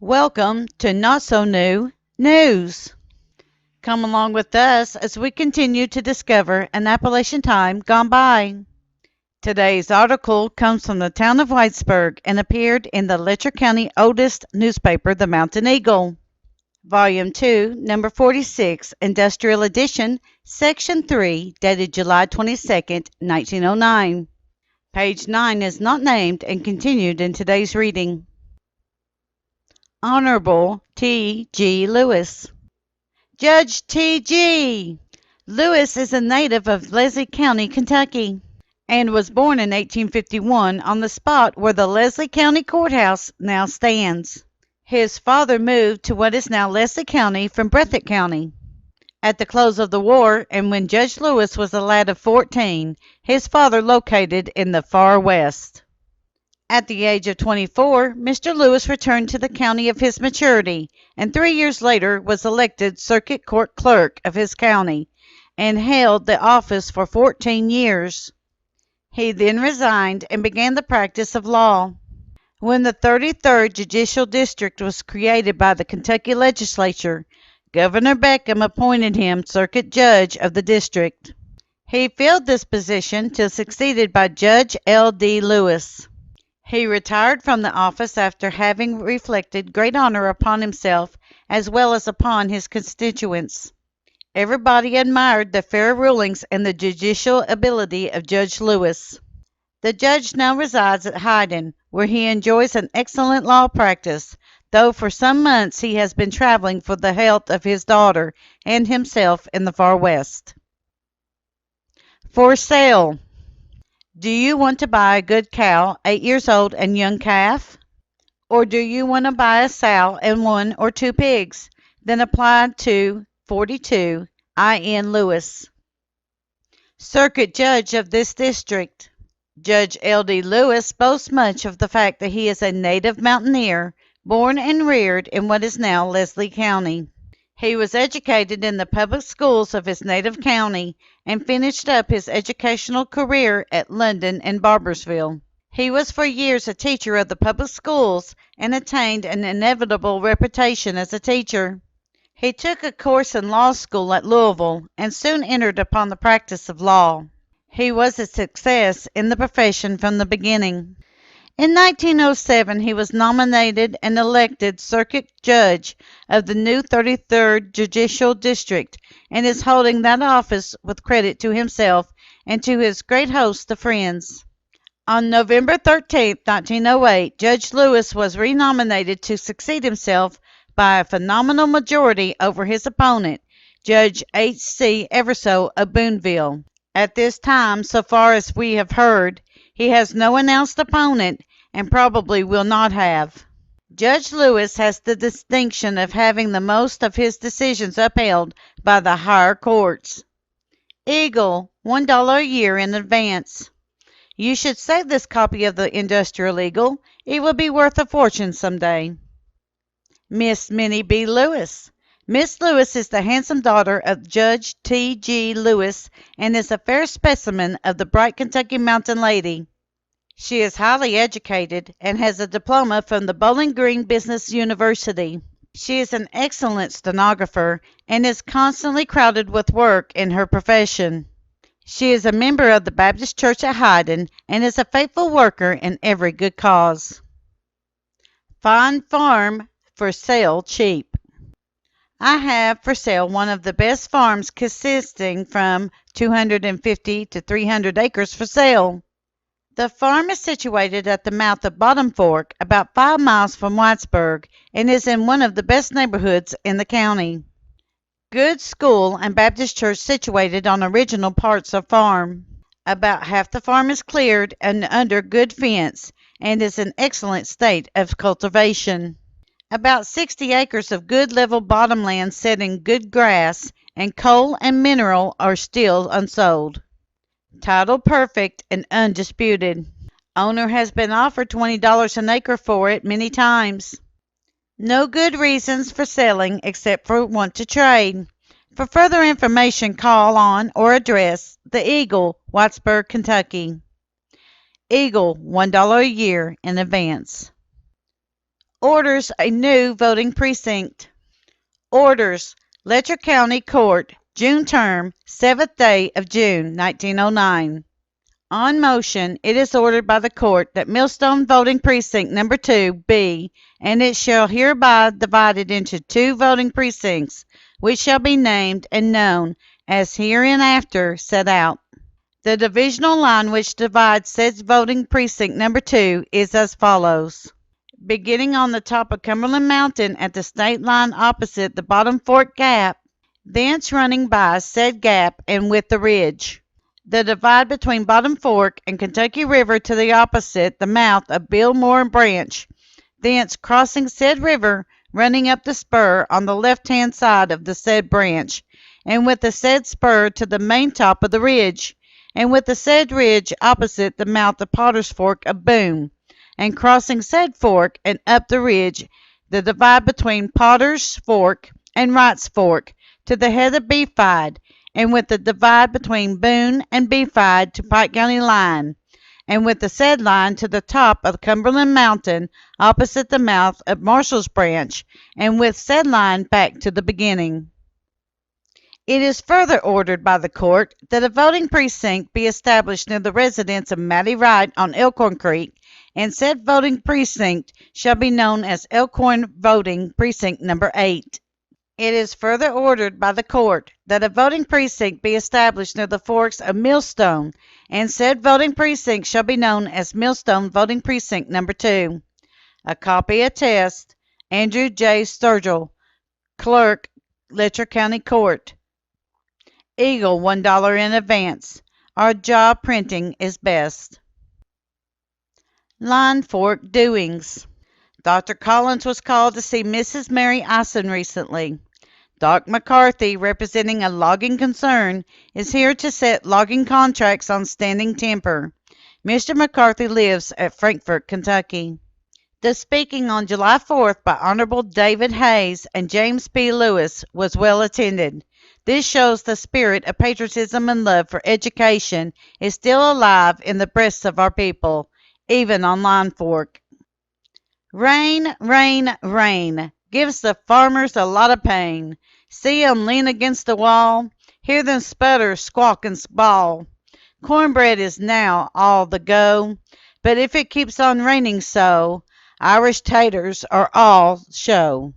Welcome to Not So New News. Come along with us as we continue to discover an Appalachian time gone by. Today's article comes from the town of Whitesburg and appeared in the Letcher County oldest newspaper, the Mountain Eagle. Volume 2, Number 46, Industrial Edition, Section 3, dated July 22nd, 1909. Page 9 is not named and continued in today's reading. Honorable T. G. Lewis. Judge T. G. Lewis is a native of Letcher County, Kentucky, and was born in 1851 on the spot where the Letcher County Courthouse now stands. His father moved to what is now Letcher County from Breathitt County at the close of the war, and when Judge Lewis was a lad of 14, his father located in the far west. At the age of 24, Mr. Lewis returned to the county of his maturity, and 3 years later was elected Circuit Court Clerk of his county, and held the office for 14 years. He then resigned and began the practice of law. When the 33rd Judicial District was created by the Kentucky legislature, Governor Beckham appointed him Circuit Judge of the district. He filled this position till succeeded by Judge L. D. Lewis. He retired from the office after having reflected great honor upon himself as well as upon his constituents. Everybody admired the fair rulings and the judicial ability of Judge Lewis. The judge now resides at Hyden, where he enjoys an excellent law practice, though for some months he has been traveling for the health of his daughter and himself in the far west. For sale. Do you want to buy a good cow, 8 years old, and young calf? Or do you want to buy a sow and 1 or 2 pigs? Then apply to 42 I.N. Lewis, Circuit Judge of this district. Judge L. D. Lewis boasts much of the fact that he is a native mountaineer, born and reared in what is now Letcher County. He was educated in the public schools of his native county and finished up his educational career at London and Barbersville. He was for years a teacher of the public schools and attained an inevitable reputation as a teacher. He took a course in law school at Louisville and soon entered upon the practice of law. He was a success in the profession from the beginning. In 1907, he was nominated and elected Circuit Judge of the new 33rd Judicial District and is holding that office with credit to himself and to his great host of friends. On November 13, 1908, Judge Lewis was renominated to succeed himself by a phenomenal majority over his opponent, Judge H. C. Everso of Boonville. At this time, so far as we have heard, he has no announced opponent and probably will not have. Judge Lewis has the distinction of having the most of his decisions upheld by the higher courts. Eagle, $1 a year in advance. You should save this copy of the Industrial Eagle. It will be worth a fortune someday. Miss Minnie B. Lewis. Miss Lewis is the handsome daughter of Judge T. G. Lewis and is a fair specimen of the bright Kentucky mountain lady. She is highly educated and has a diploma from the Bowling Green Business University. She is an excellent stenographer and is constantly crowded with work in her profession. She is a member of the Baptist Church at Hyden and is a faithful worker in every good cause. Fine farm for sale cheap. I have for sale one of the best farms consisting from 250 to 300 acres for sale. The farm is situated at the mouth of Bottom Fork, about 5 miles from Whitesburg, and is in one of the best neighborhoods in the county. Good school and Baptist church situated on original parts of farm. About half the farm is cleared and under good fence, and is in excellent state of cultivation. About 60 acres of good level bottomland set in good grass, and coal and mineral are still unsold. Title perfect and undisputed. Owner has been offered $20 an acre for it many times. No good reasons for selling except for want to trade. For further information, call on or address the Eagle, Whitesburg, Kentucky. Eagle, $1 a year in advance. Orders a new voting precinct. Orders Letcher County Court, June term, 7th day of June, 1909. On motion, it is ordered by the court that Millstone Voting Precinct Number 2 be, and it shall hereby divided into 2 voting precincts, which shall be named and known as hereinafter set out. The divisional line which divides said voting precinct number 2 is as follows. Beginning on the top of Cumberland Mountain at the state line opposite the Bottom Fork Gap, thence running by said gap and with the ridge. The divide between Bottom Fork and Kentucky River to the opposite the mouth of Billmore Branch, thence crossing said river, running up the spur on the left-hand side of the said branch, and with the said spur to the main top of the ridge, and with the said ridge opposite the mouth of Potter's Fork of Boone, and crossing said fork and up the ridge, the divide between Potter's Fork and Wright's Fork to the head of Beefide, and with the divide between Boone and Beefide to Pike County line, and with the said line to the top of Cumberland Mountain opposite the mouth of Marshall's Branch, and with said line back to the beginning. It is further ordered by the court that a voting precinct be established near the residence of Mattie Wright on Elkhorn Creek, and said voting precinct shall be known as Elkhorn Voting Precinct Number 8. It is further ordered by the court that a voting precinct be established near the forks of Millstone, and said voting precinct shall be known as Millstone Voting Precinct Number 2. A copy attest, Andrew J. Sturgill, Clerk, Letcher County Court. Eagle, $1 in advance. Our job printing is best. Line Fork Doings. Dr. Collins was called to see Mrs. Mary Ison recently. Doc McCarthy, representing a logging concern, is here to set logging contracts on standing timber. Mr. McCarthy lives at Frankfort, Kentucky. The speaking on July 4th by Honorable David Hayes and James P. Lewis was well attended. This shows the spirit of patriotism and love for education is still alive in the breasts of our people, even on Line Fork. Rain, rain, rain, gives the farmers a lot of pain. See 'em lean against the wall, hear them sputter, squawk, and bawl. Cornbread is now all the go, but if it keeps on raining so, Irish taters are all show.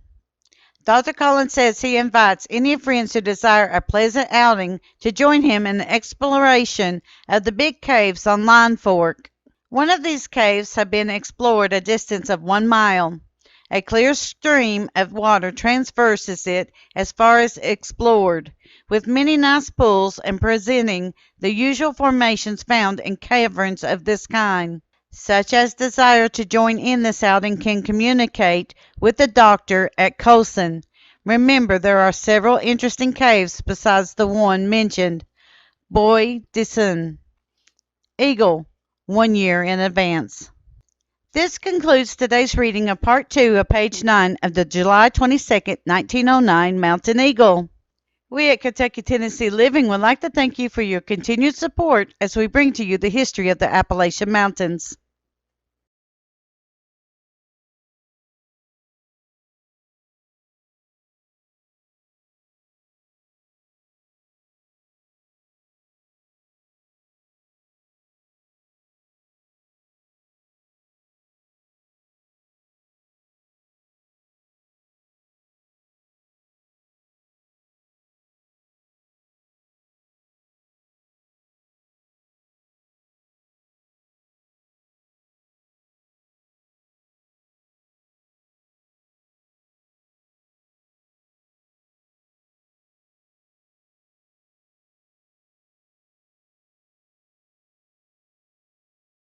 Dr. Collins says he invites any friends who desire a pleasant outing to join him in the exploration of the big caves on Line Fork. One of these caves has been explored a distance of 1 mile. A clear stream of water traverses it as far as explored, with many nice pools and presenting the usual formations found in caverns of this kind. Such as desire to join in this outing can communicate with the doctor at Colson. Remember, there are several interesting caves besides the one mentioned. Bois de Sun. Eagle, 1 year in advance. This concludes today's reading of Part 2 of page 9 of the July 22nd, 1909 Mountain Eagle. We at Kentucky Tennessee Living would like to thank you for your continued support as we bring to you the history of the Appalachian Mountains.